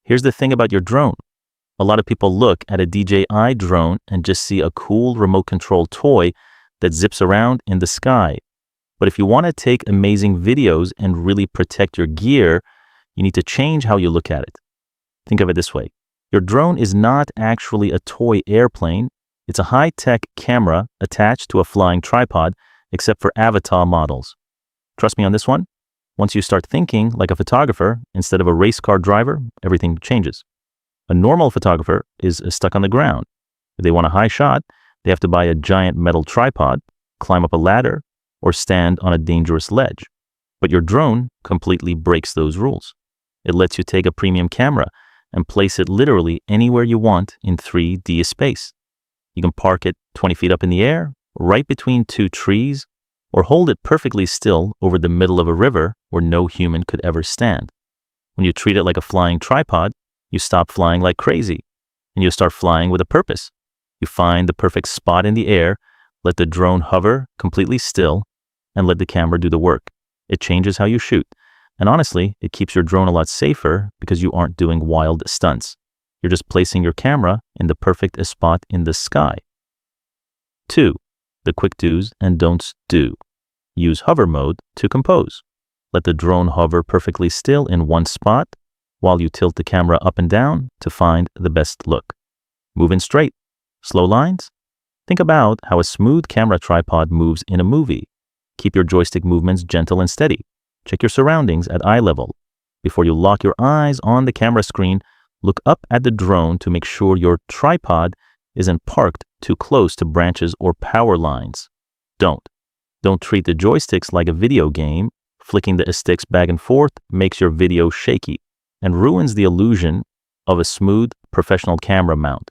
Here's the thing about your drone. A lot of people look at a DJI drone and just see a cool remote control toy that zips around in the sky. But if you want to take amazing videos and really protect your gear, you need to change how you look at it. Think of it this way. Your drone is not actually a toy airplane. It's a high-tech camera attached to a flying tripod, except for Avata models. Trust me on this one. Once you start thinking like a photographer instead of a race car driver, everything changes. A normal photographer is stuck on the ground. If they want a high shot, they have to buy a giant metal tripod, climb up a ladder, or stand on a dangerous ledge. But your drone completely breaks those rules. It lets you take a premium camera and place it literally anywhere you want in 3D space. You can park it 20 feet up in the air, right between two trees, or hold it perfectly still over the middle of a river where no human could ever stand. When you treat it like a flying tripod, you stop flying like crazy, and you start flying with a purpose. You find the perfect spot in the air, let the drone hover completely still, and let the camera do the work. It changes how you shoot. And honestly, it keeps your drone a lot safer because you aren't doing wild stunts. You're just placing your camera in the perfect spot in the sky. 2. The quick do's and don'ts do. Use hover mode to compose. Let the drone hover perfectly still in one spot while you tilt the camera up and down to find the best look. Move in straight. Slow lines? Think about how a smooth camera tripod moves in a movie. Keep your joystick movements gentle and steady. Check your surroundings at eye level. Before you lock your eyes on the camera screen, look up at the drone to make sure your tripod isn't parked too close to branches or power lines. Don't treat the joysticks like a video game. Flicking the sticks back and forth makes your video shaky and ruins the illusion of a smooth, professional camera mount.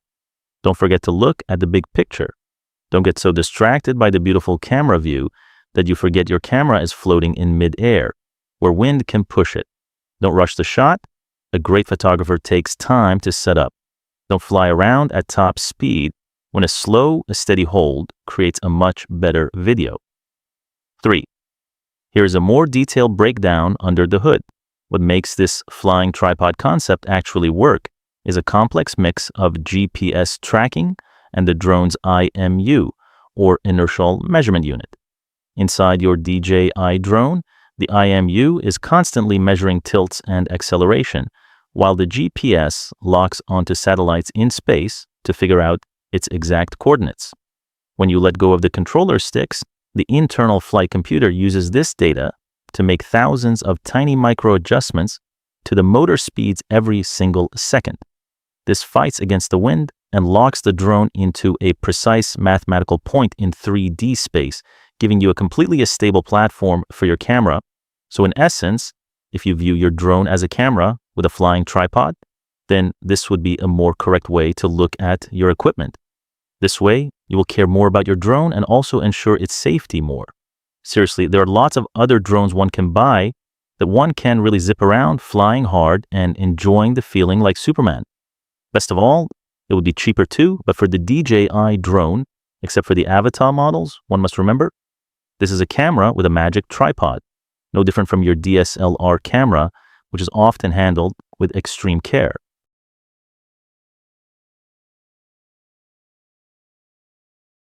Don't forget to look at the big picture. Don't get so distracted by the beautiful camera view that you forget your camera is floating in mid-air, where wind can push it. Don't rush the shot. A great photographer takes time to set up. Don't fly around at top speed when a slow, steady hold creates a much better video. 3. Here's a more detailed breakdown under the hood. What makes this flying tripod concept actually work is a complex mix of GPS tracking and the drone's IMU, or inertial measurement unit. Inside your DJI drone, the IMU is constantly measuring tilts and acceleration, while the GPS locks onto satellites in space to figure out its exact coordinates. When you let go of the controller sticks, the internal flight computer uses this data to make thousands of tiny micro adjustments to the motor speeds every single second. This fights against the wind and locks the drone into a precise mathematical point in 3D space, giving you a completely stable platform for your camera. So in essence, if you view your drone as a camera with a flying tripod, then this would be a more correct way to look at your equipment. This way, you will care more about your drone and also ensure its safety more. Seriously, there are lots of other drones one can buy that one can really zip around flying hard and enjoying the feeling like Superman. Best of all, it would be cheaper too, but for the DJI drone, except for the Avata models, one must remember, this is a camera with a magic tripod, no different from your DSLR camera, which is often handled with extreme care.